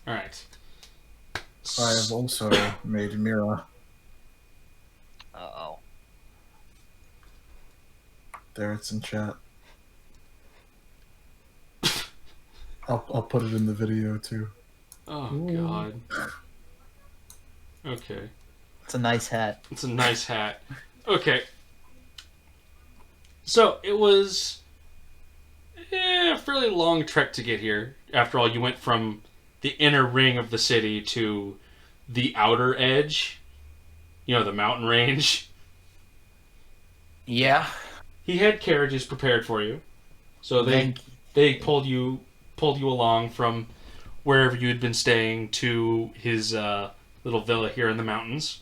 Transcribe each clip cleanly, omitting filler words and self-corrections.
All right. I have also made Mira. Uh-oh. There, it's in chat. I'll put it in the video too. Oh Ooh. God. Okay. It's a nice hat. It's a nice hat. Okay. So it was a fairly long trek to get here. After all, you went from the inner ring of the city to the outer edge. You know, the mountain range. Yeah. He had carriages prepared for you, so they pulled you along from wherever you had been staying to his little villa here in the mountains.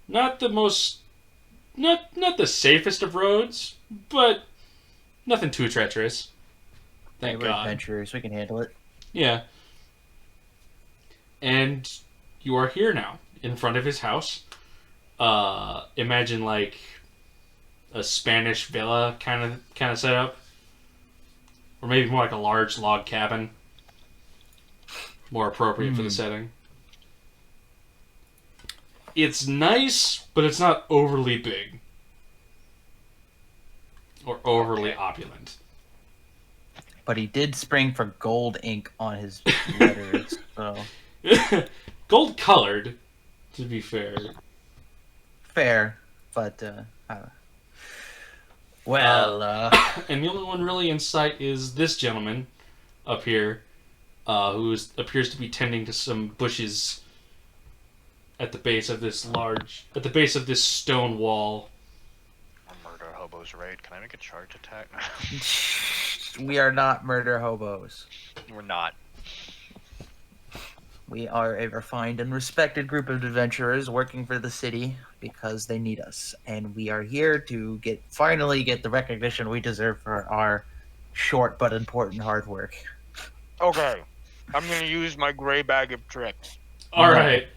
Not the most, not the safest of roads, but nothing too treacherous. Thank We're God. adventurers. We can handle it. Yeah. And you are here now, in front of his house. Imagine like a Spanish villa kind of setup, or maybe more like a large log cabin, more appropriate for the setting. It's nice, but it's not overly big or overly opulent. But he did spring for gold ink on his letters, so Gold colored, to be fair. fair. But I don't know. Well, And the only one really in sight is this gentleman up here, who appears to be tending to some bushes at the base of this stone wall. A murder hobo's raid. Can I make a charge attack? we are not murder hobos. We're not. We are a refined and respected group of adventurers working for the city because they need us, and we are here to finally get the recognition we deserve for our short but important hard work. Okay, I'm gonna use my gray bag of tricks. All right.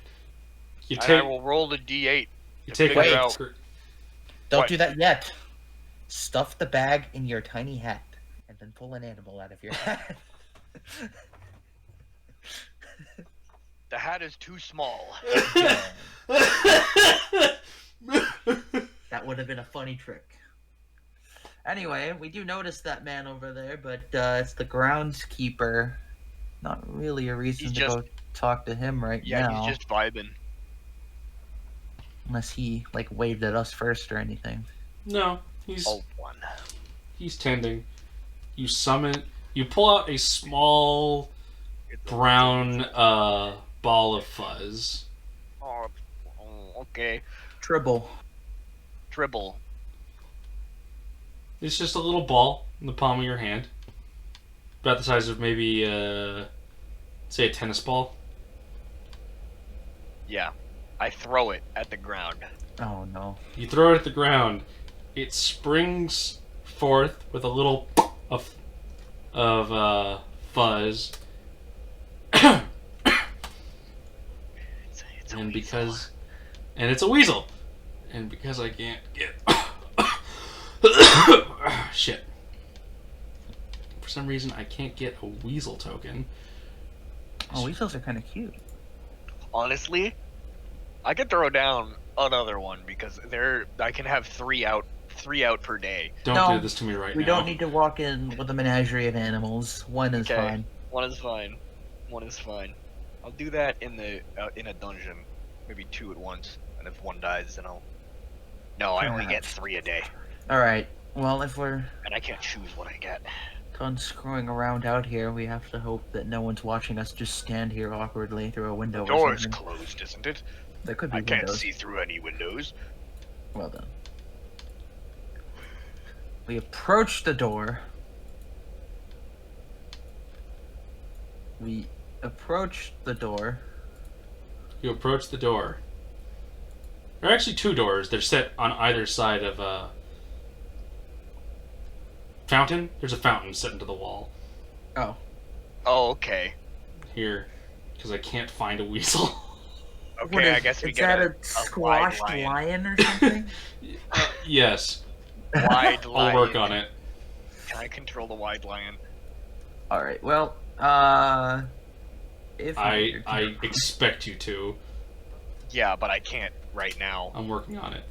You And I take. will roll the d8. You take. figure Wait. out- Don't What? do that yet. Stuff the bag in your tiny hat, and then pull an animal out of your hat. The hat is too small. That would have been a funny trick. Anyway, we do notice that man over there, but it's the groundskeeper. Not really a reason He's to go talk to him right Yeah, now. he's just vibing. Unless he, waved at us first or anything. No, he's Oh, one. he's tending. You pull out a small brown ball of fuzz. Oh, okay. Tribble. Dribble. It's just a little ball in the palm of your hand, about the size of maybe say a tennis ball. Yeah. I throw it at the ground. Oh no. You throw it at the ground. It springs forth with a little of fuzz. It's a And weasel. it's a weasel. And because I can't get shit. For some reason I can't get a weasel token. Oh, weasels are kind of cute. Honestly, I could throw down another one because I can have three out per day. Don't No, do this to me right We now. don't need to walk in with a menagerie of animals. One is Okay. fine. One is fine. One is fine. I'll do that in a dungeon, maybe two at once. And if one dies, then I'll. No, I only get 3 a day, Alright, well, if we're and I can't choose what I get. done screwing around out here, we have to hope that no one's watching us just stand here awkwardly through a window The or door is something. closed, isn't it? There could be I can't windows. see through any windows. Well done. We approach the door. We approach the door. You approach the door. There are actually 2 doors. They're set on either side of a fountain. There's a fountain set into the wall Oh. Oh, okay. here because I can't find a weasel. Okay, I guess we is get that a a wide squashed lion. lion or something? Yes, Wide I'll lion. work on it. Can I control the wide lion? Alright, well, If I expect you to. Yeah, but I can't right now. I'm working on it.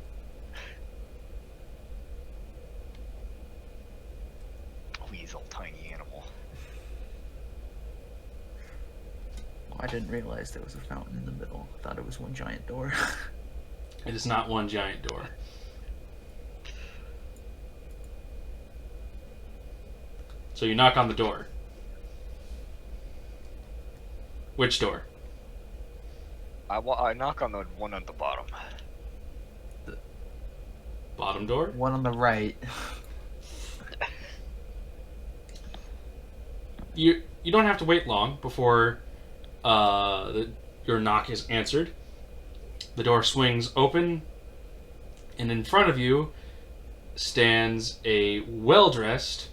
Weasel, tiny animal. I didn't realize there was a fountain in the middle. I thought it was one giant door. It is not one giant door. So you knock on the door. Which door? I knock on the one at the bottom. Bottom door? One on the right. You don't have to wait long before your knock is answered. The door swings open, and in front of you stands a well-dressed,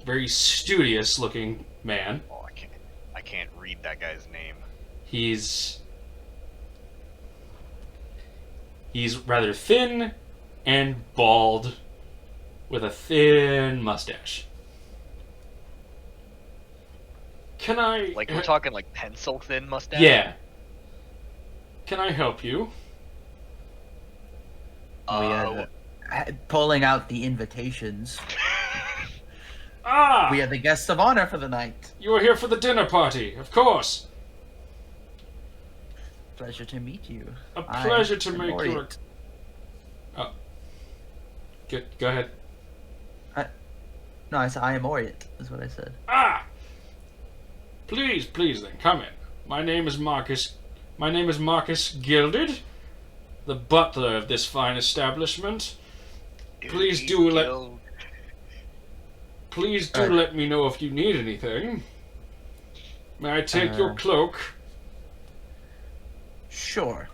very studious-looking man. Oh, I can't read that guy's name. He's rather thin and bald, with a thin mustache. Can I... Like, we're talking like pencil thin mustache? Yeah. Can I help you? Pulling out the invitations. Ah! We are the guests of honor for the night. You are here for the dinner party, of course. Pleasure to meet you. A pleasure to make your... Orient. Oh. Go ahead. No, I said I am Orient, is what I said. Ah! Please then, come in. My name is Marcus Gilded, the butler of this fine establishment. Please do let me know if you need anything. May I take your cloak? Sure.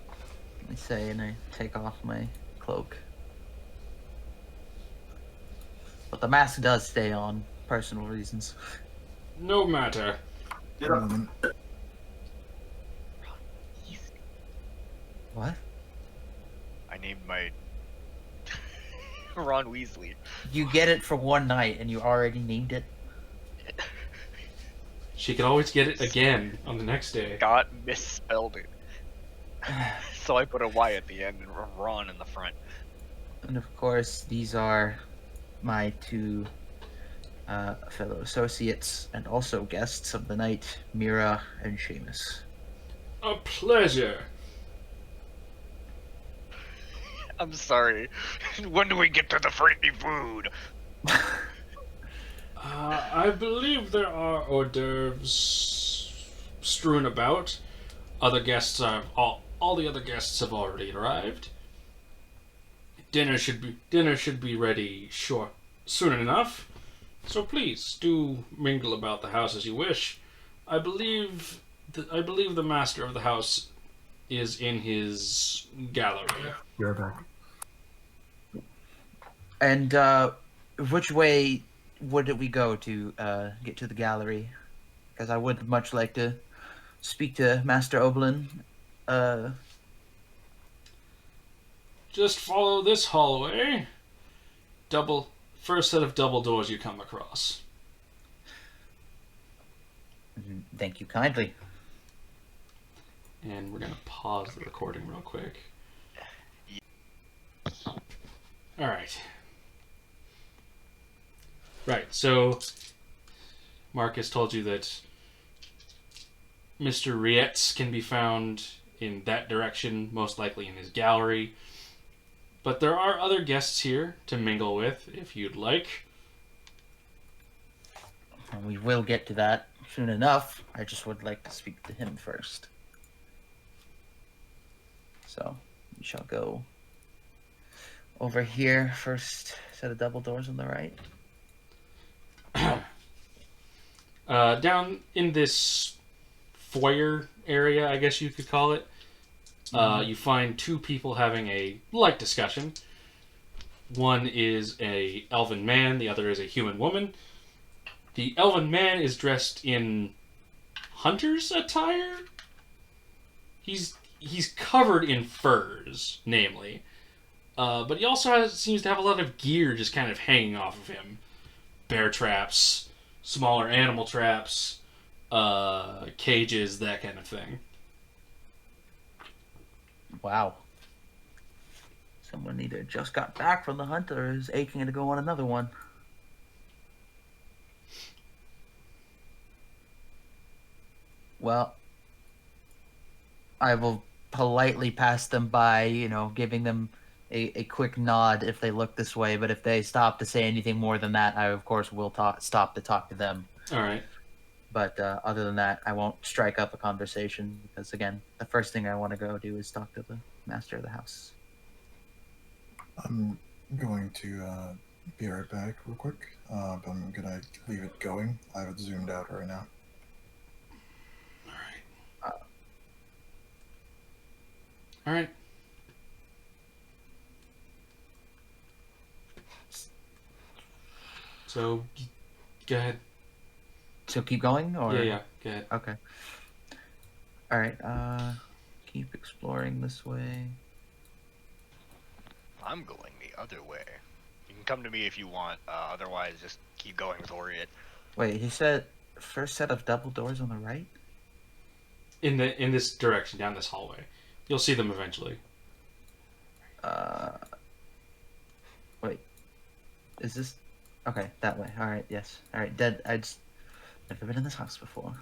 I say, and I take off my cloak. But the mask does stay on, personal reasons. No matter. What? I named my Ron Weasley. You get it for one night, and you already named it? She could always get it again on the next day. Scott misspelled it. So I put a Y at the end and Ron in the front. And of course, these are my two fellow associates and also guests of the night, Mira and Seamus. A pleasure. I'm sorry. When do we get to the free food? I believe there are hors d'oeuvres strewn about. All the other guests have already arrived. Dinner should be ready soon enough. So please do mingle about the house as you wish. I believe the master of the house is in his gallery. You're back. And which way would we go to get to the gallery? Because I would much like to speak to Master Oblin. Just follow this hallway. First set of double doors you come across. Thank you kindly. And we're gonna pause the recording real quick. Alright. Right, so Marcus told you that Mr. Rietz can be found in that direction, most likely in his gallery. But there are other guests here to mingle with, if you'd like. And we will get to that soon enough. I just would like to speak to him first. So, we shall go over here. First set of double doors on the right. Down in this foyer area, I guess you could call it, you find two people having a light discussion. One is a elven man, the other is a human woman. The elven man is dressed in hunter's attire. He's covered in furs, namely. But he also seems to have a lot of gear just kind of hanging off of him. Bear traps, smaller animal traps, cages, that kind of thing. Wow. Someone either just got back from the hunt or is aching to go on another one. Well, I will politely pass them by, giving them a quick nod if they look this way. But if they stop to say anything more than that, I, of course, will stop to talk to them. All right. But other than that, I won't strike up a conversation because, again, the first thing I want to go do is talk to the master of the house. I'm going to be right back real quick. But I'm going to leave it going. I have it zoomed out right now. All right. So, go ahead. So keep going, or Yeah, go ahead. Okay. All right. Keep exploring this way. I'm going the other way. You can come to me if you want. Otherwise, just keep going with Oriet. Wait, he said first set of double doors on the right. In this direction, down this hallway, you'll see them eventually. Wait. Is this? Okay, that way. All right. Yes. All right. I just never been in this house before.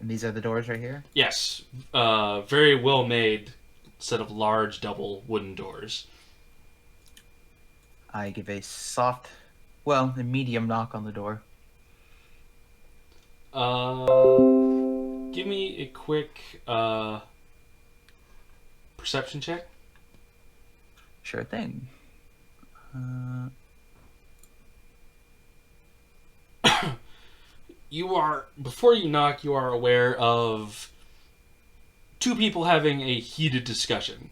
And these are the doors right here? Yes. Very well made set of large double wooden doors. I give a soft, a medium knock on the door. Give me a quick perception check. Sure thing. Before you knock, you are aware of two people having a heated discussion.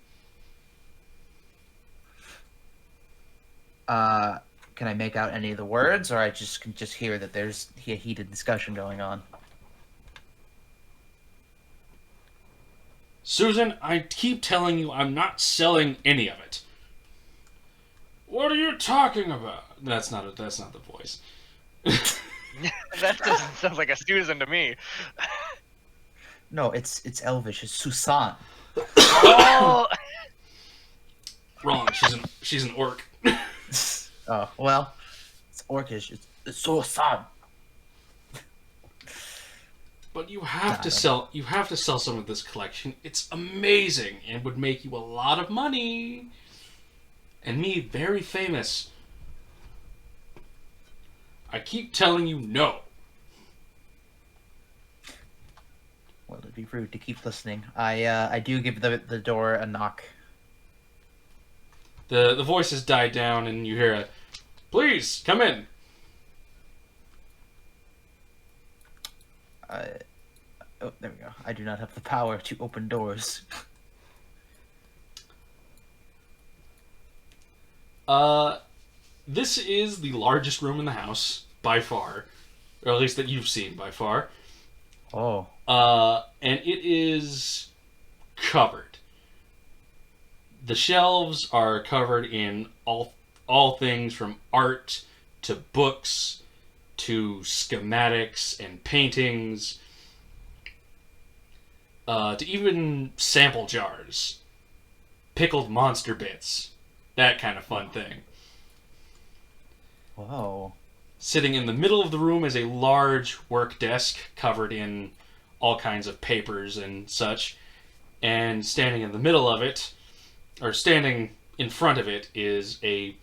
Can I make out any of the words, or I can just hear that there's a heated discussion going on? Susan, I keep telling you I'm not selling any of it. What are you talking about? That's not the voice. That doesn't sound like a Susan to me. No, it's Elvish. It's Susan. Oh! Wrong. She's an orc. Oh well, it's Orcish. It's Susan. But you have to sell some of this collection. It's amazing and would make you a lot of money. And me very famous. I keep telling you no. Well, it'd be rude to keep listening. I do give the door a knock. The voices die down and you hear a, "Please, come in." Oh, there we go. I do not have the power to open doors. This is the largest room in the house, by far. Or at least that you've seen, by far. Oh. And it is covered. The shelves are covered in all things from art to books to schematics and paintings to even sample jars, pickled monster bits, that kind of fun thing. Whoa. Sitting in the middle of the room is a large work desk covered in all kinds of papers and such. And standing in the middle of it, or standing in front of it, is a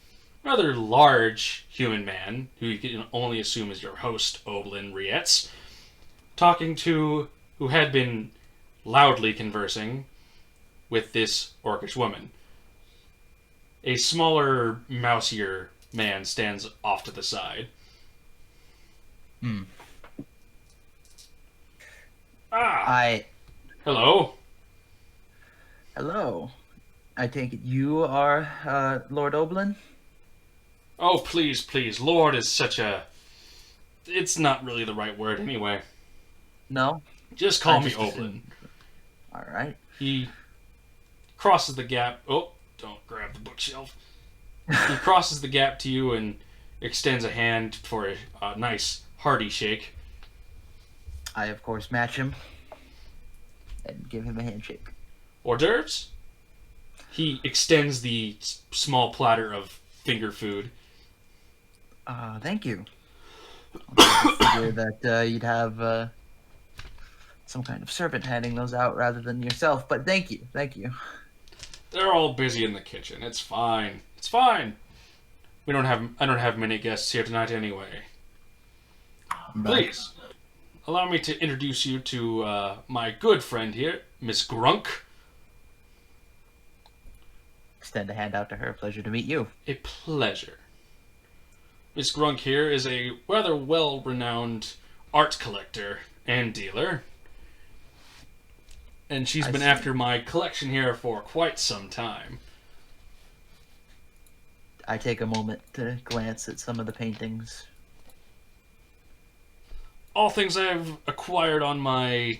rather large human man, who you can only assume is your host, Oblin Rietz, who had been loudly conversing with this orcish woman. A smaller, mousier man stands off to the side. Hello. Hello. I take it you are Lord Oblin? Oh, please. Lord is such a... It's not really the right word anyway. No? Just call me Oblin. Alright. He crosses the gap... Oh, don't grab the bookshelf. He crosses the gap to you and extends a hand for a nice, hearty shake. I, of course, match him and give him a handshake. Hors d'oeuvres? He extends the small platter of finger food. Thank you. I figure that you'd have some kind of servant handing those out rather than yourself, but thank you. They're all busy in the kitchen. It's fine. It's fine. I don't have many guests here tonight anyway. Please, allow me to introduce you to my good friend here, Miss Grunk. Extend a hand out to her. Pleasure to meet you. A pleasure. Miss Grunk here is a rather well-renowned art collector and dealer. And she's been after my collection here for quite some time. I take a moment to glance at some of the paintings. All things I've acquired on my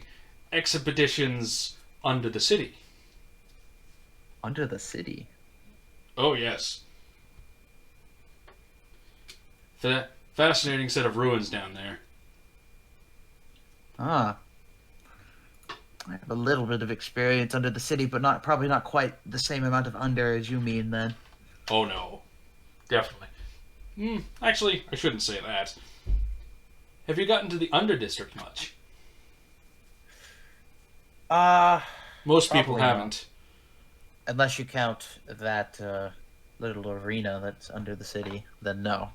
expeditions under the city. Under the city? Oh, yes. Fascinating set of ruins down there. Ah. I have a little bit of experience under the city, but probably not quite the same amount of under as you mean then. Oh, no. Definitely. Actually, I shouldn't say that. Have you gotten to the Under District much? Most people Probably not. haven't. Unless you count that little arena that's under the city, then no.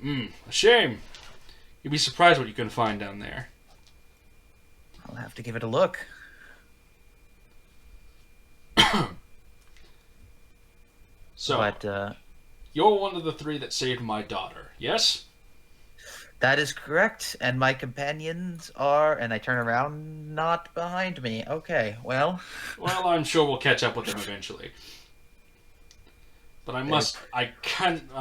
A shame. You'd be surprised what you can find down there. I'll have to give it a look. So, But you're one of the three that saved my daughter, yes? that is correct, and my companions are, and I turn around, not behind me. Okay, well, Well, I'm sure we'll catch up with them eventually. But I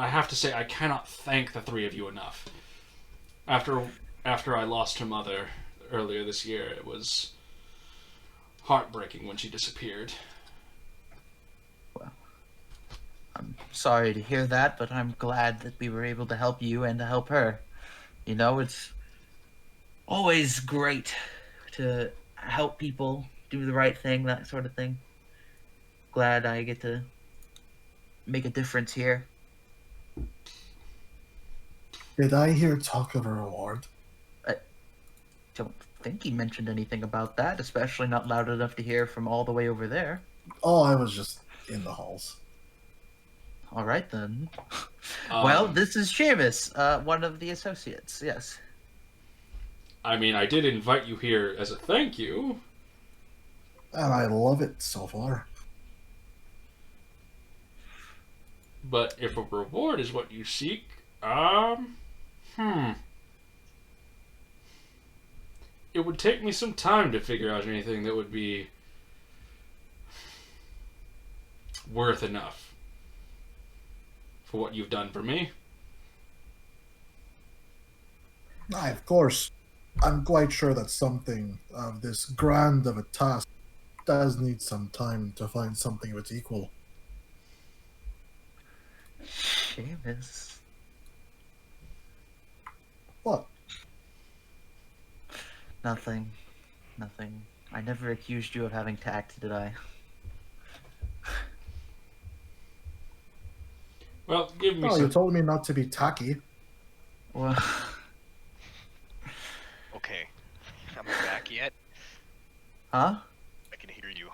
have to say, I cannot thank the three of you enough. After I lost her mother earlier this year, it was heartbreaking when she disappeared. I'm sorry to hear that, but I'm glad that we were able to help you and to help her. You know, it's always great to help people do the right thing, that sort of thing. Glad I get to make a difference here. Did I hear talk of a reward? Don't think he mentioned anything about that, especially not loud enough to hear from all the way over there. Oh, I was just in the halls. All right, then. Well, this is Seamus, one of the associates, yes. I mean, I did invite you here as a thank you. And I love it so far. But if a reward is what you seek, it would take me some time to figure out anything that would be worth enough for what you've done for me. Aye, of course. I'm quite sure that something of this grand of a task does need some time to find something of its equal. Seamus. What? Nothing. I never accused you of having tact, did I? Well, give me Oh, you some. told me not to be tacky. Well, Okay. Am I back yet? huh? I can hear you.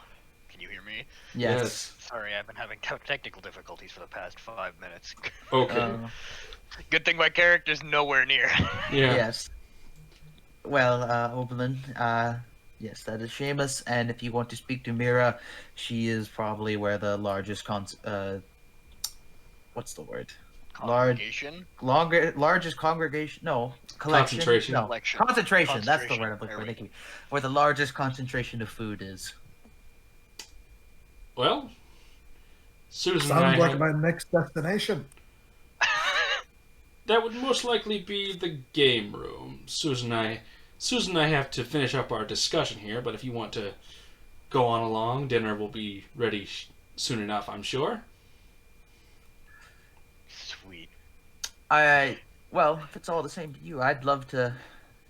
Can you hear me? Yes. Sorry, I've been having technical difficulties for the past 5 minutes. Okay. Good thing my character's nowhere near. Yeah. Yes. Well, Oblin, yes, that is Seamus, and if you want to speak to Mira, she is probably where the largest what's the word? Congregation? Largest congregation? No. Collection? Concentration. No. Collection. Concentration. That's the Concentration. word I'm looking There for. we Thank you. Where the largest concentration of food is. Well, Susan and Sounds I like my next destination. that would most likely be the game room. Susan and I have to finish up our discussion here, but if you want to go on along, dinner will be ready soon enough, I'm sure. Sweet. Well, if it's all the same to you, I'd love to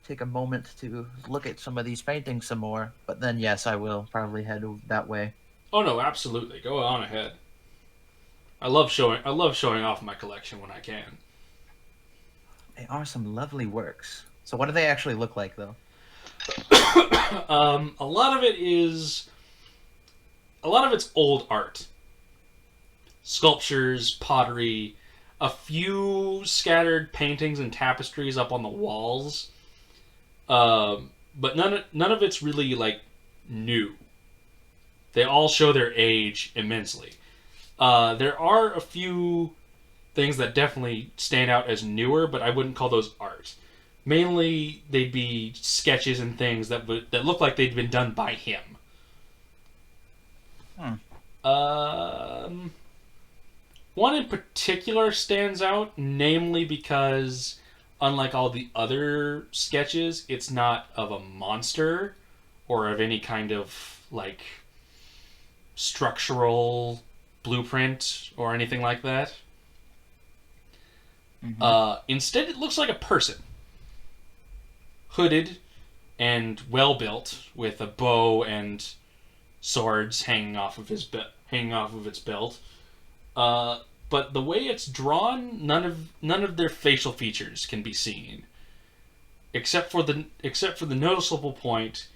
take a moment to look at some of these paintings some more. But then, yes, I will probably head that way. Oh no, absolutely. Go on ahead. I love showing off my collection when I can. They are some lovely works. So what do they actually look like, though? A lot of it's old art. Sculptures, pottery, a few scattered paintings and tapestries up on the walls. But none of it's really like new. They all show their age immensely. There are a few things that definitely stand out as newer, but I wouldn't call those art. Mainly, they'd be sketches and things that look like they'd been done by him. One in particular stands out, namely because, unlike all the other sketches, it's not of a monster or of any kind of like structural blueprint or anything like that. Instead, it looks like a person. Hooded and well built, with a bow and swords hanging off of its belt. But the way it's drawn, none of their facial features can be seen, except for the noticeable point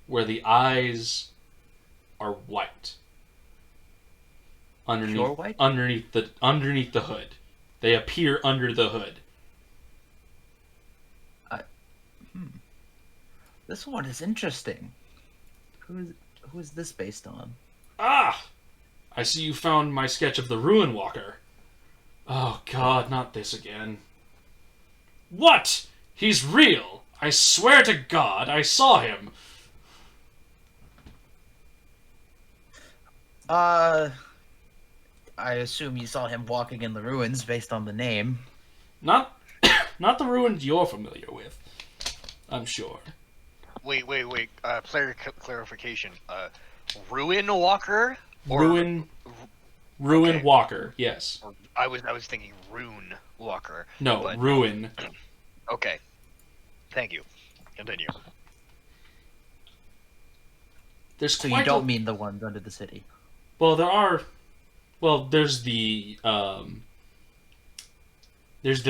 where the eyes are white. Pure white? Underneath the hood. They appear under the hood. This one is interesting. Who is this based on? Ah! I see you found my sketch of the Ruin Walker. Oh god, not this again. What? He's real! I swear to God, I saw him! I assume you saw him walking in the ruins based on the name. Not the ruins you're familiar with, I'm sure. Wait. Clarification. Ruin Walker? Or Ruin okay. Walker, yes. I was thinking Rune Walker. No, but, Ruin. Okay. Thank you. Continue. There's So quite you don't mean the ones under the city? Well, there's the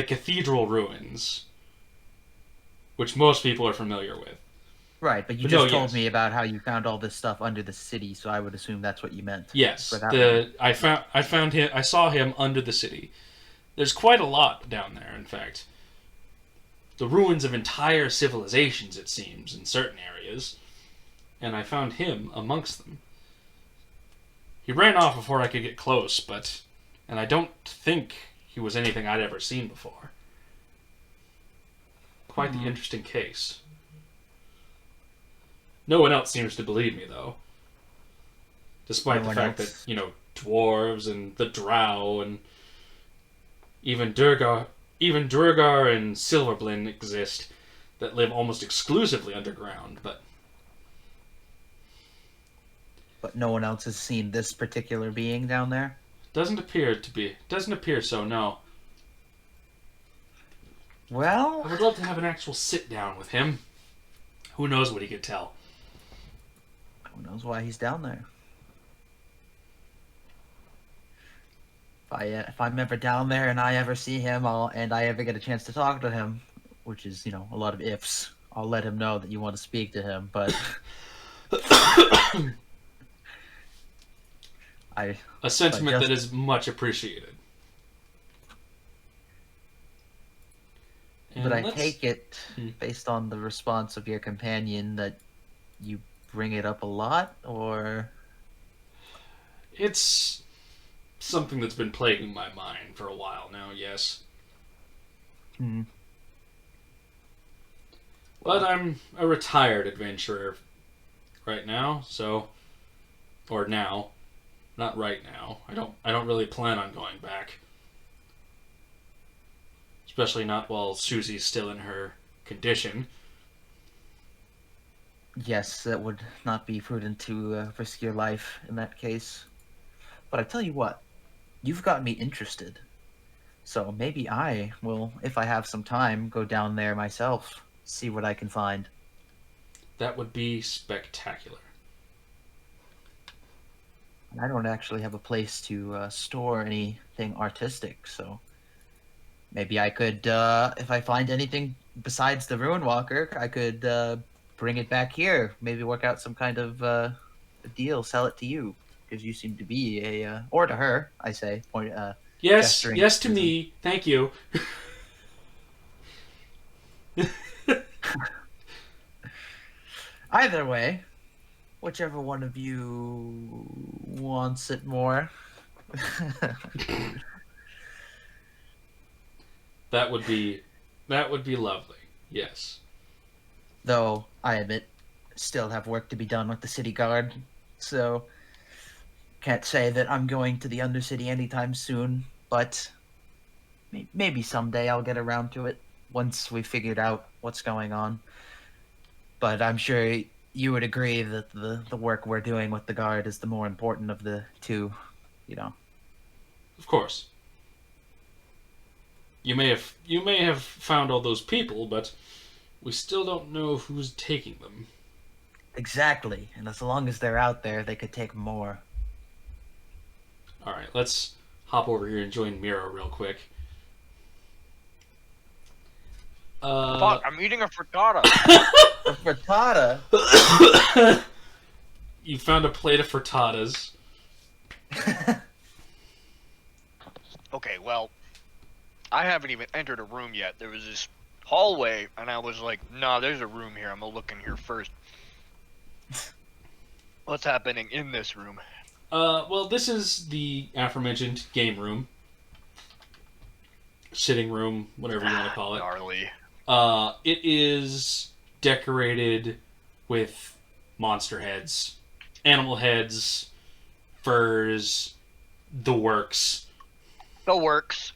cathedral ruins, which most people are familiar with. Right, but you just told me about how you found all this stuff under the city, so I would assume that's what you meant. Yes, for that one. I found him. I saw him under the city. There's quite a lot down there, in fact. The ruins of entire civilizations, it seems, in certain areas, and I found him amongst them. He ran off before I could get close, and I don't think he was anything I'd ever seen before. Quite the interesting case. No one else seems to believe me, though. Despite the fact that, dwarves and the drow and even Durgar and Silverblin exist that live almost exclusively underground, but no one else has seen this particular being down there? Doesn't appear so, no. Well, I would love to have an actual sit-down with him. Who knows what he could tell? who knows why he's down there? If I'm ever down there and I ever see him, and I ever get a chance to talk to him, which is, a lot of ifs, I'll let him know that you want to speak to him, but... A sentiment that is much appreciated. But I take it, based on the response of your companion, that you bring it up a lot, or... It's something that's been plaguing my mind for a while now, yes. But I'm a retired adventurer right now, so... Or now. Not right now. I don't really plan on going back. Especially not while Susie's still in her condition. Yes, that would not be prudent to risk your life in that case. But I tell you what, you've got me interested. So maybe I will, if I have some time, go down there myself. see what I can find. That would be spectacular. I don't actually have a place to store anything artistic, so maybe I could, if I find anything besides the Ruin Walker, I could bring it back here. Maybe work out some kind of a deal, sell it to you, because you seem to be or to her, I say, Yes, gesturing yes to towards him. me. Thank you. Either way, whichever one of you wants it more. That would be lovely. Yes. Though I admit, still have work to be done with the city guard, so can't say that I'm going to the Undercity anytime soon. But maybe someday I'll get around to it once we figured out what's going on. But I'm sure you would agree that the work we're doing with the guard is the more important of the two, you know. Of course. You may have found all those people, but we still don't know who's taking them. Exactly, and as long as they're out there, they could take more. All right, let's hop over here and join Mira real quick. Fuck, I'm eating a frittata. A frittata? You found a plate of frittatas. Okay, well, I haven't even entered a room yet. There was this hallway, and I was like, nah, there's a room here. I'm gonna look in here first. What's happening in this room? Well, this is the aforementioned game room. Sitting room, whatever you want to call it. Gnarly. It is decorated with monster heads, animal heads, furs, the works. The works.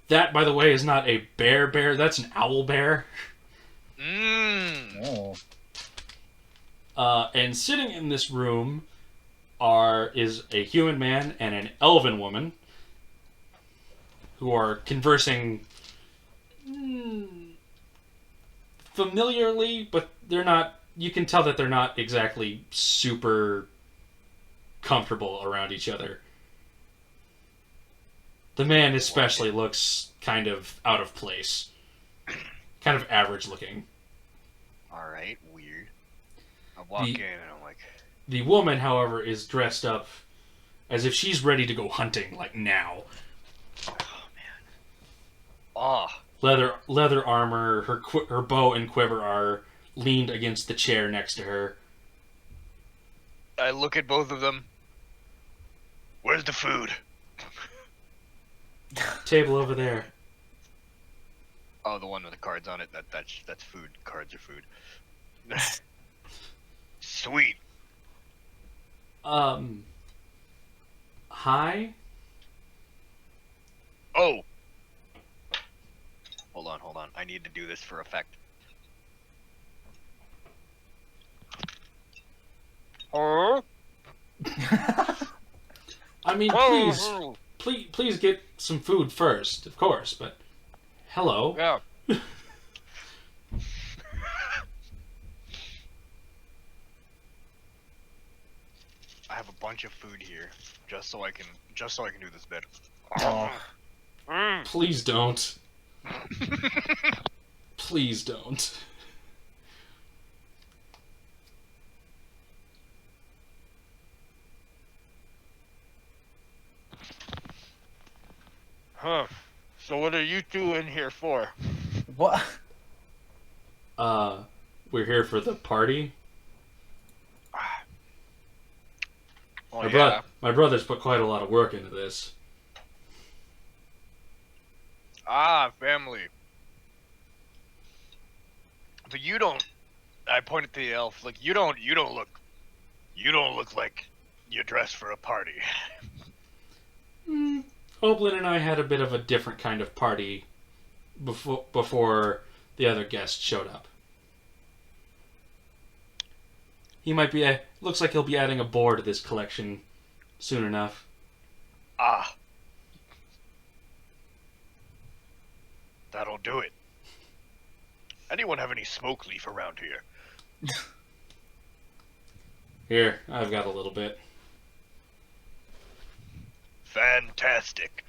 That, by the way, is not a bear. That's an owl bear. Mmm. Oh. And sitting in this room is a human man and an elven woman who are conversing familiarly, but they're not. You can tell that they're not exactly super comfortable around each other. The man especially looks kind of out of place. Kind of average looking. Alright, weird. I walk in and I'm like... The woman, however, is dressed up as if she's ready to go hunting, like now. Oh, man. Oh. Leather armor, her bow and quiver are leaned against the chair next to her. I look at both of them. Where's the food? Table over there. Oh, the one with the cards on it. That's food. Cards are food. Sweet. Hi? Oh. Hold on. I need to do this for effect. Oh. I mean, please get some food first, of course, but hello. Yeah. I have a bunch of food here, just so I can do this bit. Oh. Please don't. Please don't. Huh. So what are you two in here for? What? We're here for the party. Oh, My brother's put quite a lot of work into this. Ah, family. But you don't. I pointed to the elf. Like you don't look like you're dressed for a party. Oblin and I had a bit of a different kind of party before the other guests showed up. He might be looks like he'll be adding a boar to this collection soon enough. Ah. That'll do it. Anyone have any smoke leaf around here? Here, I've got a little bit. Fantastic.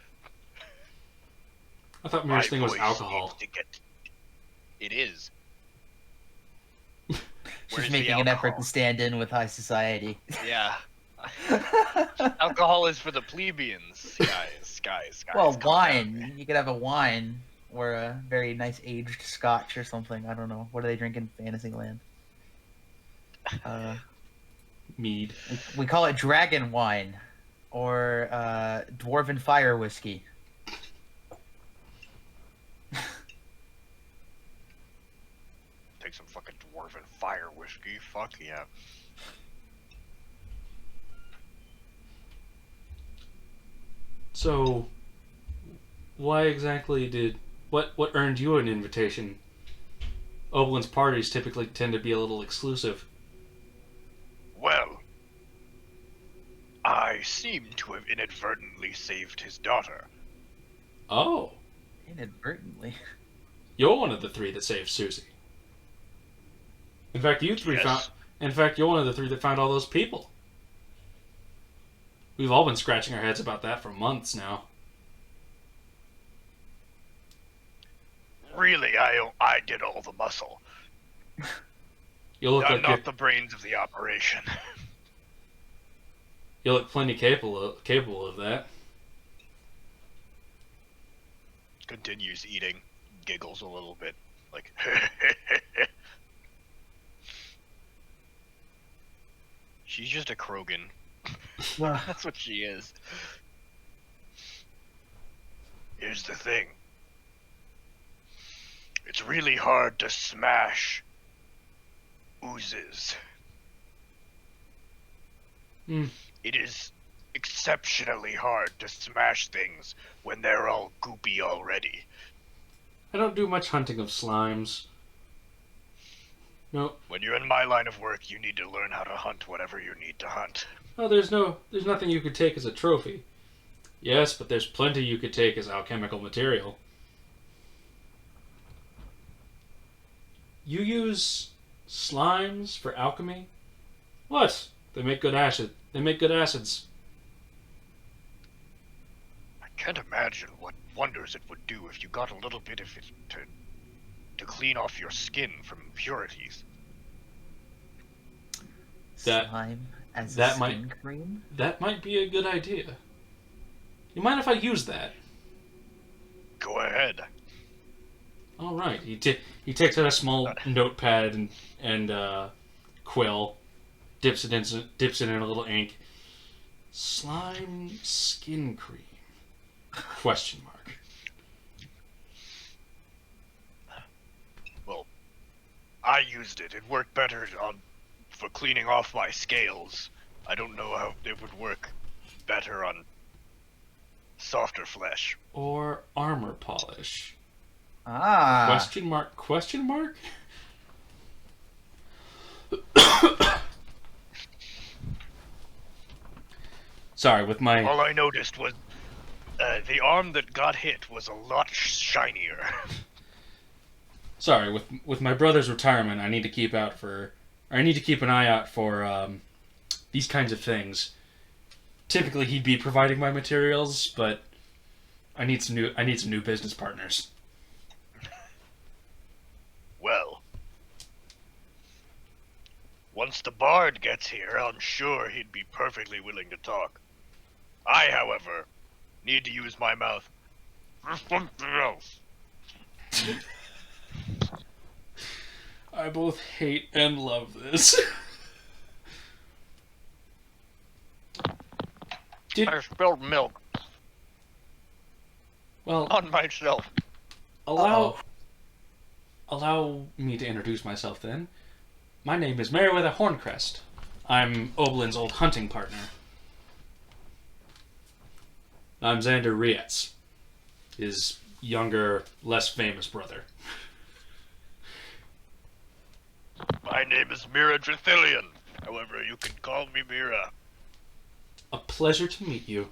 I thought Mira's My thing was voice alcohol. needs to get- It is. She's Where's the making an effort alcohol? to stand in with high society. Yeah. Alcohol is for the plebeians, guys. Well, calm wine. down. You could have a wine or a very nice aged scotch or something. I don't know. What do they drink in Fantasyland? Mead. We call it dragon wine or dwarven fire whiskey. Take some fucking dwarven fire whiskey. Fuck yeah. So, why exactly did what earned you an invitation? Oblin's parties typically tend to be a little exclusive. Well, I seem to have inadvertently saved his daughter. Oh, Inadvertently. you're one of the three that saved Susie. In fact, you three Yes. found. In fact, you're one of the three that found all those people. We've all been scratching our heads about that for months now. Really, I did all the muscle. You look I'm like you're, not the brains of the operation. you look plenty capable of that. Continues eating, giggles a little bit, like. She's just a Krogan. That's what she is. Here's the thing. It's really hard to smash oozes. Hmm. It is exceptionally hard to smash things when they're all goopy already. I don't do much hunting of slimes. No. When you're in my line of work, you need to learn how to hunt whatever you need to hunt. Oh, there's nothing you could take as a trophy. Yes, but there's plenty you could take as alchemical material. You use slimes for alchemy? What? They make good acid. They make good acids. I can't imagine what wonders it would do if you got a little bit of it to clean off your skin from impurities. That- Slime as that a might- skin cream? That might be a good idea. You mind if I use that? Go ahead. All right. He takes out a small notepad and quill, dips it in a little ink. Slime skin cream? Question mark. Well, I used it. It worked better for cleaning off my scales. I don't know how it would work better on softer flesh. Or armor polish? Ah. Question mark? Question mark? Sorry, with my All I noticed was the arm that got hit was a lot shinier. sorry with my brother's retirement, I need to keep an eye out for these kinds of things. Typically, he'd be providing my materials, but I need some new business partners. Well, once the bard gets here, I'm sure he'd be perfectly willing to talk. I, however, need to use my mouth for something else. I both hate and love this. I spilled milk Well, on myself. allow me to introduce myself then. My name is Meriwether Horncrest. I'm Oblin's old hunting partner. I'm Xander Rietz, his younger, less famous brother. My name is Mira Drethillion. However, you can call me Mira. A pleasure to meet you.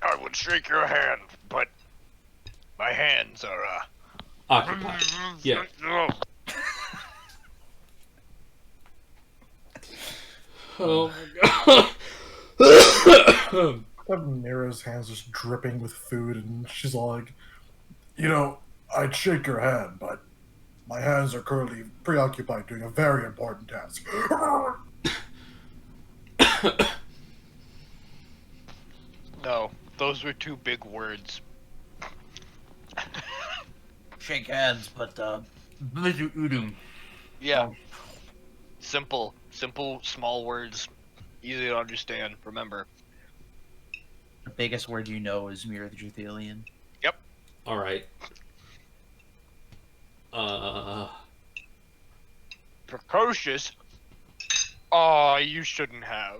I would shake your hand, but my hands are occupied. Yeah. Oh my god. Mira's hands just dripping with food, and she's all like, "You know, I'd shake your hand, but my hands are currently preoccupied doing a very important task." No, those were two big words. Shake hands, but udum. Yeah. Simple, small words, easy to understand. Remember. The biggest word you know is Mirror the Druthelian. All right. Precocious? Aw, you shouldn't have.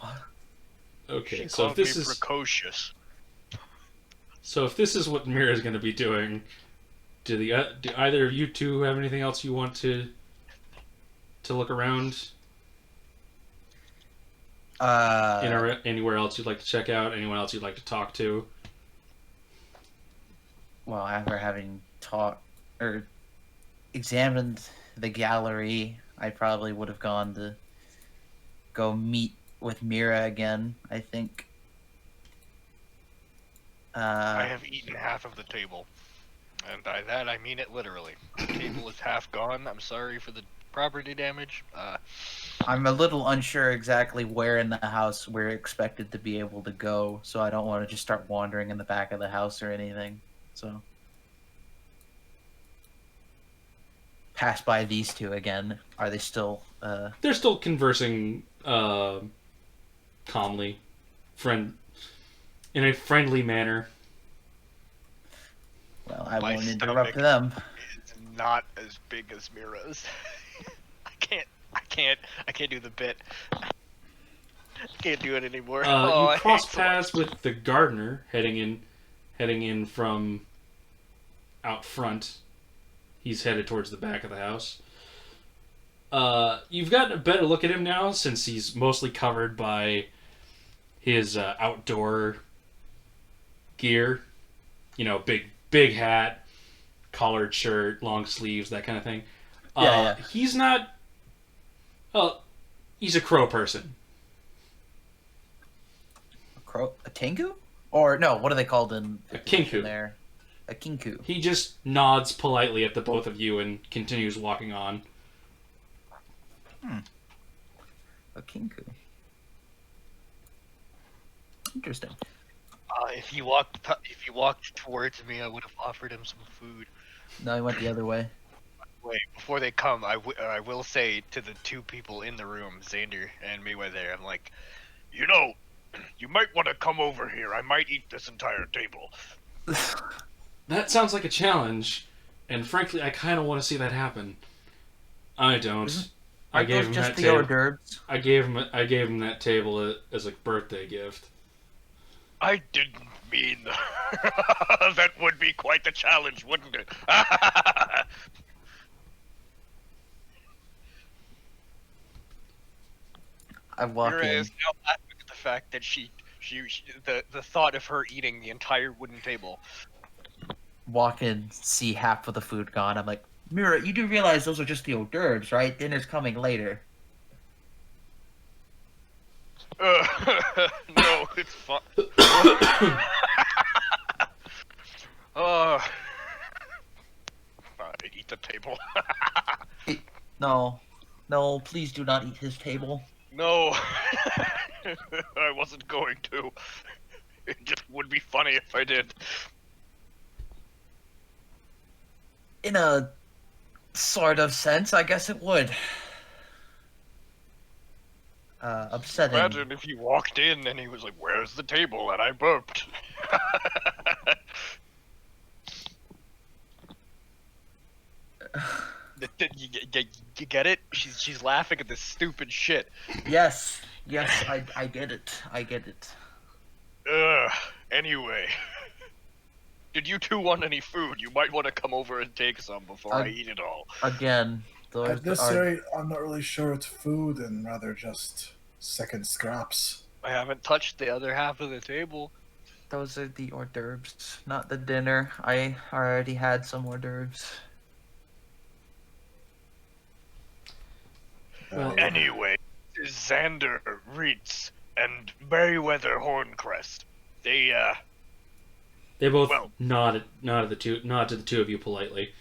What? Okay. She So if called this me is precocious. what Mira is going to be doing, do either of you two have anything else you want to look around? Anywhere else you'd like to check out? Anyone else you'd like to talk to? Well, after having examined the gallery, I probably would have gone to go meet with Mira again, I think. I have eaten half of the table. And by that, I mean it literally. The table is half gone. I'm sorry for the property damage. I'm a little unsure exactly where in the house we're expected to be able to go, so I don't want to just start wandering in the back of the house or anything. So, pass by these two again. Are they still? They're still conversing calmly, in a friendly manner. Well, I My won't stomach interrupt them. It's not as big as Mira's. I can't do the bit. I can't do it anymore. You cross paths with the gardener heading in from out front. He's headed towards the back of the house. You've gotten a better look at him now since he's mostly covered by his outdoor gear. You know, big hat, collared shirt, long sleeves, that kind of thing. Yeah. He's not. He's a crow person. A Tengu? Or no, what are they called in A kinku. there? A Kinku. He just nods politely at the both of you and continues walking on. A Kinku. Interesting. If you walked towards me, I would have offered him some food. No, he went the other way. Wait, before they come, I will say to the two people in the room, Xander and Mayweather, I'm like, you know, you might want to come over here. I might eat this entire table. That sounds like a challenge, and frankly, I kind of want to see that happen. I don't. I gave him just that the table. hors d'oeuvres? I gave him that table as a birthday gift. I didn't mean that would be quite the challenge, wouldn't it? I walk Mira in. is now laughing at the fact that the thought of her eating the entire wooden table. Walk in, see half of the food gone. I'm like, Mira, you do realize those are just the hors d'oeuvres, right? Dinner's coming later. No, it's fine. Fine, eat the table. No, please do not eat his table. No, I wasn't going to. It just would be funny if I did. In a sort of sense, I guess it would. Upsetting. Imagine if you walked in and he was like, "Where's the table?" and I burped. You get it? She's laughing at this stupid shit. Yes, I get it. I get it. Anyway. Did you two want any food? You might want to come over and take some before I eat it all. Again, those At this are... rate, I'm not really sure it's food and rather just second scraps. I haven't touched the other half of the table. Those are the hors d'oeuvres, not the dinner. I already had some hors d'oeuvres. Well, Anyway, this is Xander Rietz and Merryweather Horncrest. They they both well- nod to the two of you politely.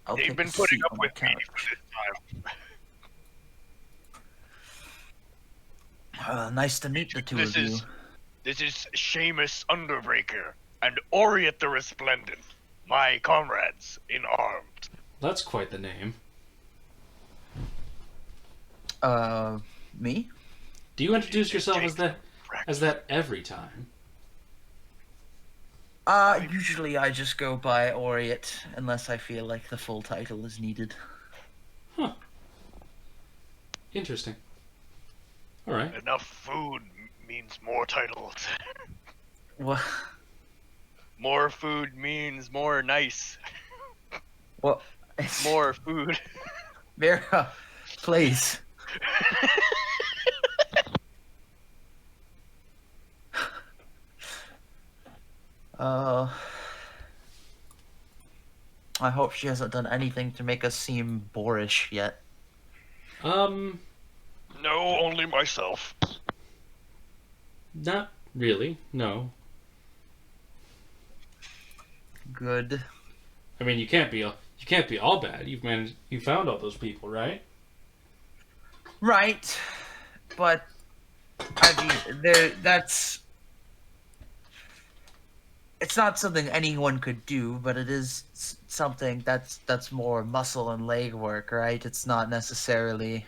I'll they've take been a putting seat up on the with me couch. for this time. Nice to meet the two This of you. This is Seamus Underbreaker and Oriet the Resplendent, my comrades in arms. That's quite the name. Me? Do you introduce yourself as that every time? Usually I just go by Oriet, unless I feel like the full title is needed. Huh. Interesting. All right. Enough food means more titles. What? More food means more nice. What? More food. Mira, please. I hope she hasn't done anything to make us seem boorish yet. No, only myself. Not really. No. Good. I mean, you can't be all bad. You found all those people, right? Right, but I mean, it's not something anyone could do, but it is something that's more muscle and leg work, right? It's not necessarily.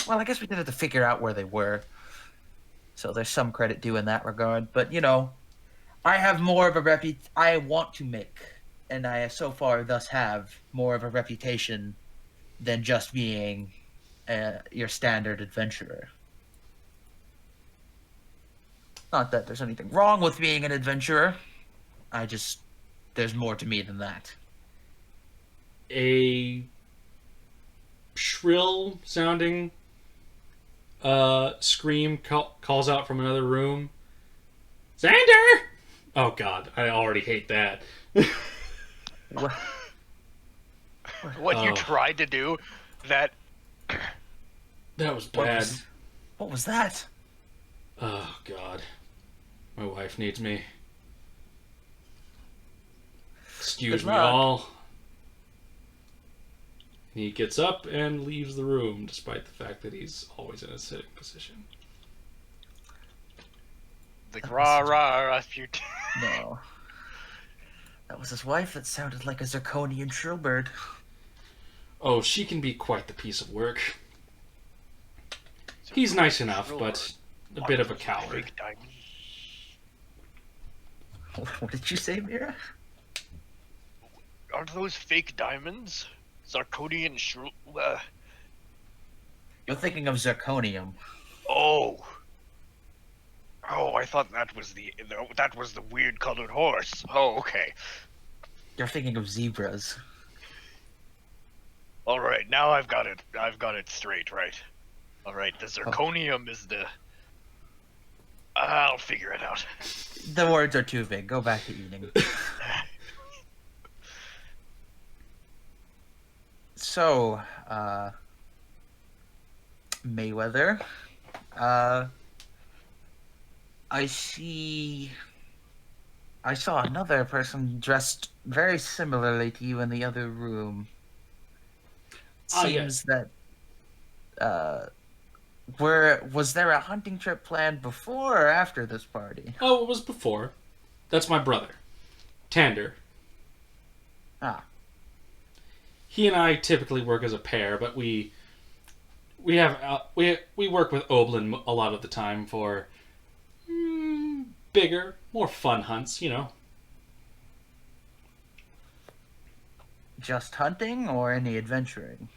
Well, I guess we did have to figure out where they were, so there's some credit due in that regard. But I have more of a I want to make, and I so far thus have more of a reputation than just being your standard adventurer. Not that there's anything wrong with being an adventurer. There's more to me than that. A shrill sounding scream calls out from another room. Xander! Oh god, I already hate that. What? What you Oh. tried to do, that That was What bad. what was that? Oh god. My wife needs me. Excuse Good me luck. all. He gets up and leaves the room, despite the fact that he's always in a sitting position. the rah rah refutation. No. That was his wife that sounded like a zirconian shrillbird. Oh, she can be quite the piece of work. He's nice enough, but a bit of a coward. Fake diamonds. What did you say, Mira? Aren't those fake diamonds? Zirconian shrew. You're thinking of zirconium. Oh. Oh, I thought that was the weird colored horse. Oh, okay. You're thinking of zebras. All right, now I've got it straight, right? All right, the zirconium is the. I'll figure it out. The words are too big. Go back to eating. So, Mayweather, I saw another person dressed very similarly to you in the other room. Ah, Seems yes. that, was there a hunting trip planned before or after this party? Oh, it was before. That's my brother, Tander. Ah, He and I typically work as a pair, but we work with Oblin a lot of the time for bigger, more fun hunts, just hunting or any adventuring?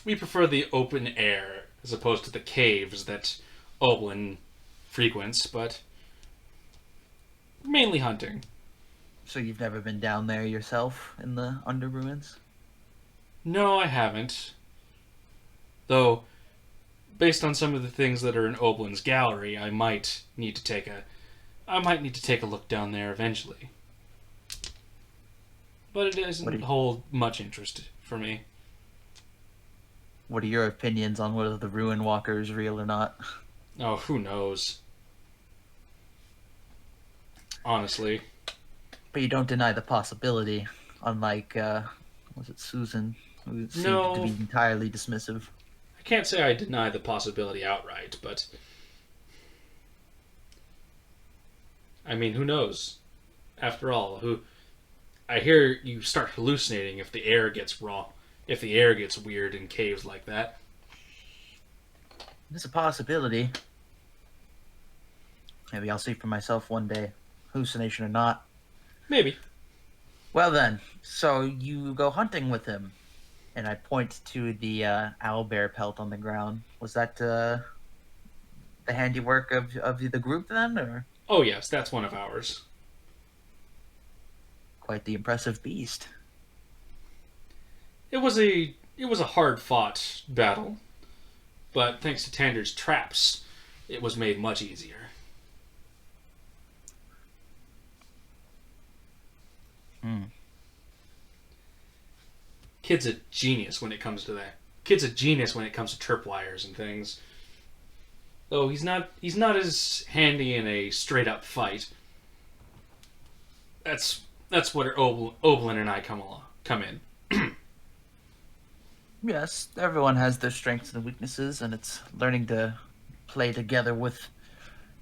We prefer the open air as opposed to the caves that Oblin frequents, but mainly hunting. So you've never been down there yourself in the Under Ruins? No, I haven't. Though, based on some of the things that are in Oblin's gallery, I might need to take a look down there eventually. But it doesn't hold much interest for me. What are your opinions on whether the Ruin Walker is real or not? Oh, who knows? Honestly. But you don't deny the possibility, unlike, was it Susan, who seemed No. to be entirely dismissive. I can't say I deny the possibility outright, but... I mean, who knows? After all, I hear you start hallucinating if the air gets raw. If the air gets weird in caves like that. It's a possibility. Maybe I'll see for myself one day, hallucination or not. Maybe. Well then, so you go hunting with him, and I point to the owlbear pelt on the ground. Was that the handiwork of the group then, or? Oh yes, that's one of ours. Quite the impressive beast. It was a hard-fought battle, but thanks to Tander's traps, it was made much easier. Kid's a genius when it comes to that. Kid's a genius when it comes to tripwires and things. Though he's not as handy in a straight-up fight. That's where Oblin and I come in. Yes, everyone has their strengths and weaknesses, and it's learning to play together with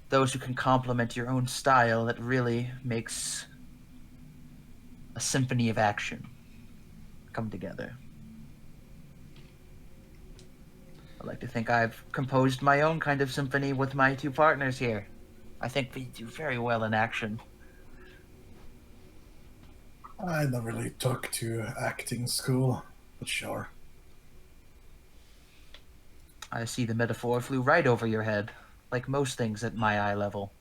those who can complement your own style that really makes a symphony of action come together. I like to think I've composed my own kind of symphony with my two partners here. I think we do very well in action. I never really took to acting school, but sure. I see the metaphor flew right over your head, like most things at my eye level.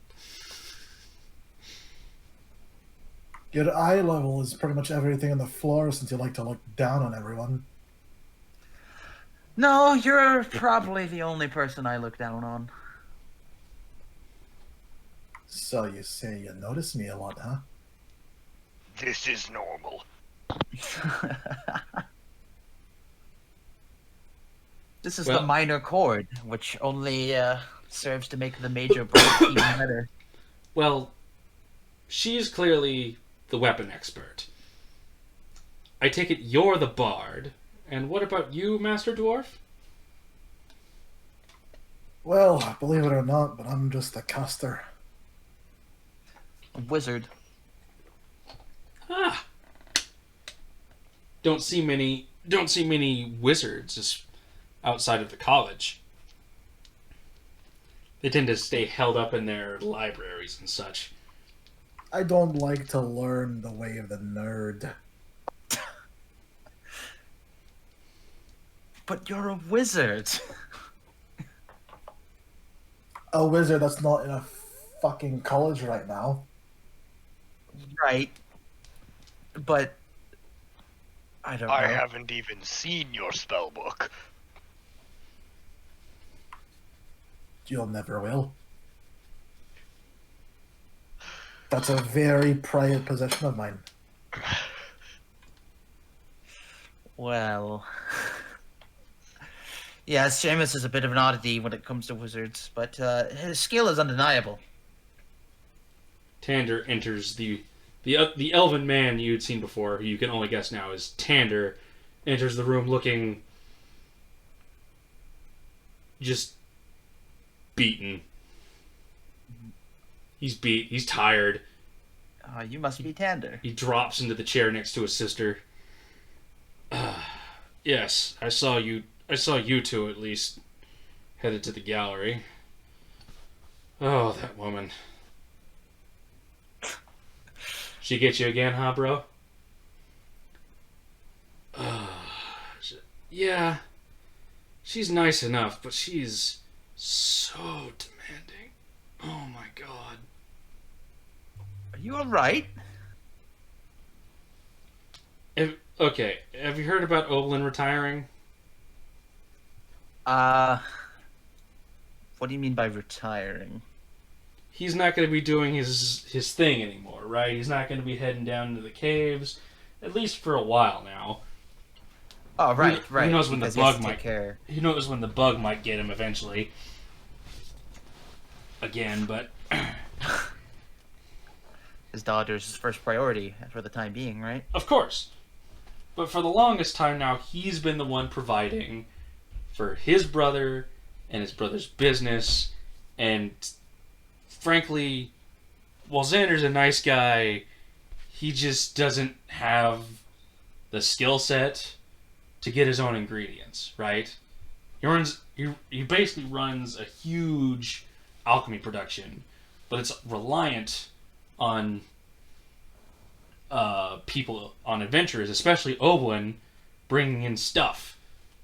Your eye level is pretty much everything on the floor since you like to look down on everyone. No, you're probably the only person I look down on. So you say you notice me a lot, huh? This is normal. This is Well- the minor chord, which only serves to make the major break even better. Well, she's clearly the weapon expert. I take it you're the bard. And what about you, Master Dwarf? Well, believe it or not, but I'm just a caster. A wizard. Ah. Don't see many wizards outside of the college. They tend to stay held up in their libraries and such. I don't like to learn the way of the nerd. But you're a wizard. A wizard that's not in a fucking college right now. Right. But I don't know. I haven't even seen your spell book. You'll never will. That's a very private possession of mine. Well, yeah, Seamus is a bit of an oddity when it comes to wizards, but his skill is undeniable. Tander enters the elven man you'd seen before, who you can only guess now is Tander, enters the room looking just beaten. He's beat. He's tired. You must be Tander. He drops into the chair next to his sister. Yes, I saw you two at least headed to the gallery. Oh, that woman. She get you again, huh, bro? Yeah. She's nice enough, but she's so demanding. Oh my god. Are you alright? Okay, have you heard about Oblin retiring? What do you mean by retiring? He's not going to be doing his thing anymore, right? He's not going to be heading down into the caves, at least for a while now. Oh, right. Who knows when the because he has bug to take might? care. Who knows when the bug might get him eventually? Again, but His daughter's his first priority for the time being, right? of course. But for the longest time now, he's been the one providing for his brother and his brother's business. And frankly, while Xander's a nice guy, he just doesn't have the skill set to get his own ingredients, right? He basically runs a huge alchemy production, but it's reliant on people, on adventurers, especially Oblin, bringing in stuff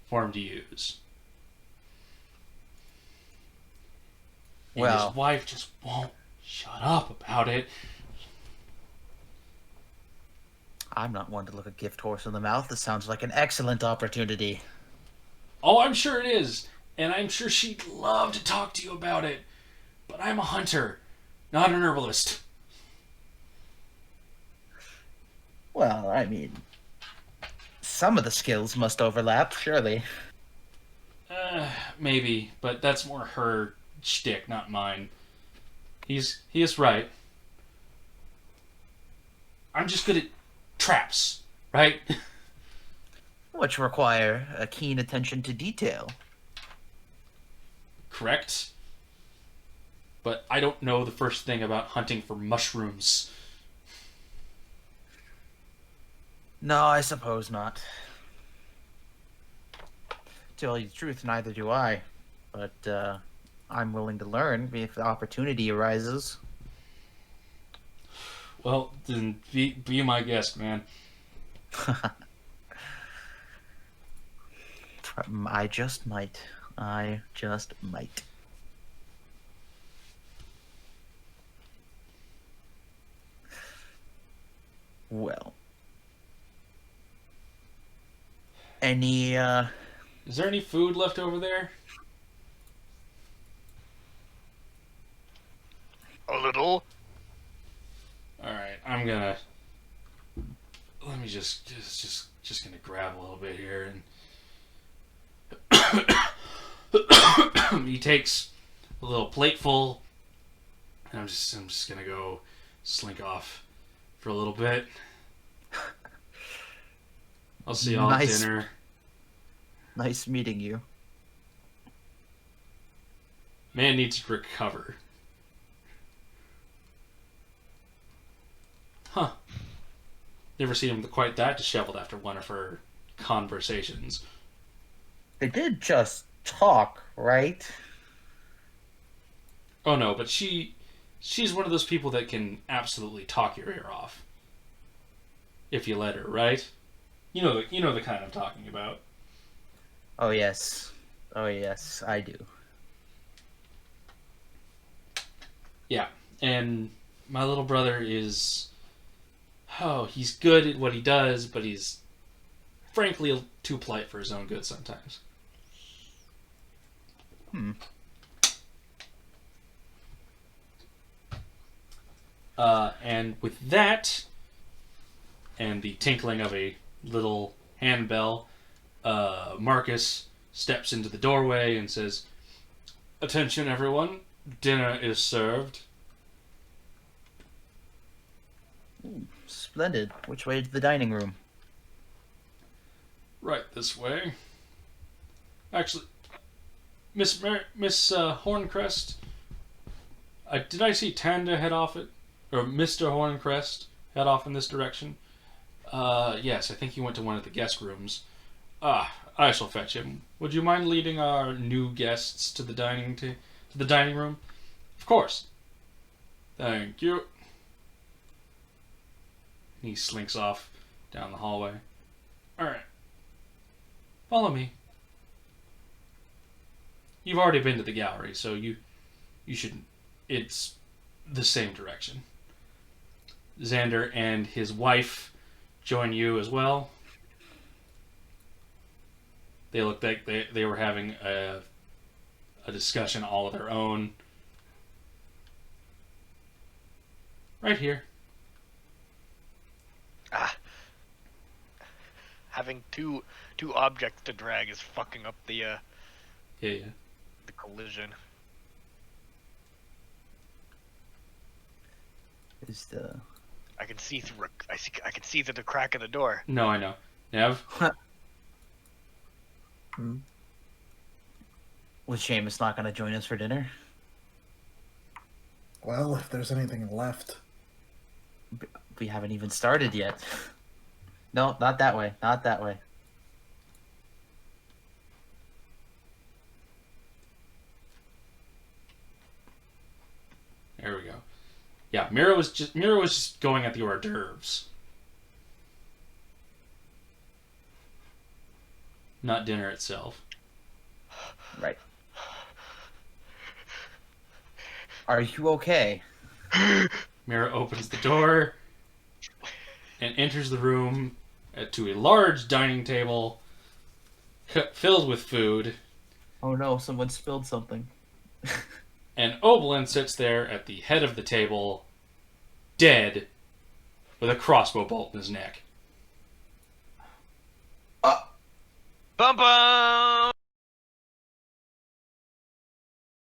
for him to use. And Well, his wife just won't shut up about it. I'm not one to look a gift horse in the mouth. This sounds like an excellent opportunity. Oh, I'm sure it is. And I'm sure she'd love to talk to you about it. But I'm a hunter, not an herbalist. Well, I mean, some of the skills must overlap, surely. Maybe, but that's more her shtick, not mine. He is right. I'm just good at traps, right? Which require a keen attention to detail. Correct. But I don't know the first thing about hunting for mushrooms. No, I suppose not. To tell you the truth, neither do I. But I'm willing to learn if the opportunity arises. Well, then be my guest, man. I just might. I just might. Well. Any, Is there any food left over there? A little. Alright, I'm gonna... Let me just gonna grab a little bit here and... He takes a little plateful, and I'm just gonna go slink off for a little bit. I'll see y'all at dinner. Nice meeting you. Man needs to recover. Huh. Never seen him quite that disheveled after one of her conversations. They did just talk, right? Oh no, but she's one of those people that can absolutely talk your ear off. If you let her, right? You know the kind I'm talking about. Oh yes. Oh yes, I do. Yeah, and my little brother is... Oh, he's good at what he does, but he's frankly too polite for his own good sometimes. And with that, and the tinkling of a little handbell, Marcus steps into the doorway and says, "Attention everyone, dinner is served." Splendid. Which way to the dining room? Right this way. Actually, Miss Horncrest, did I see Tanda head off it? Or Mr. Horncrest head off in this direction? Yes, I think he went to one of the guest rooms. I shall fetch him. Would you mind leading our new guests to the dining room? Of course. Thank you. He slinks off down the hallway. Alright. Follow me. You've already been to the gallery, so you shouldn't. It's the same direction. Xander and his wife join you as well. They looked like they were having a discussion all of their own. Right here. Ah. Having two objects to drag is fucking up the Yeah. the collision. Is the I can see through. I can see through the crack in the door. No, I know. Nev? was Seamus not going to join us for dinner? Well, if there's anything left. We haven't even started yet. No, not that way. Not that way. There we go. Yeah, Mira was just going at the hors d'oeuvres. Not dinner itself. Right. Are you okay? Mira opens the door and enters the room to a large dining table filled with food. Oh no, someone spilled something. And Oblin sits there at the head of the table, dead, with a crossbow bolt in his neck. Bum bum.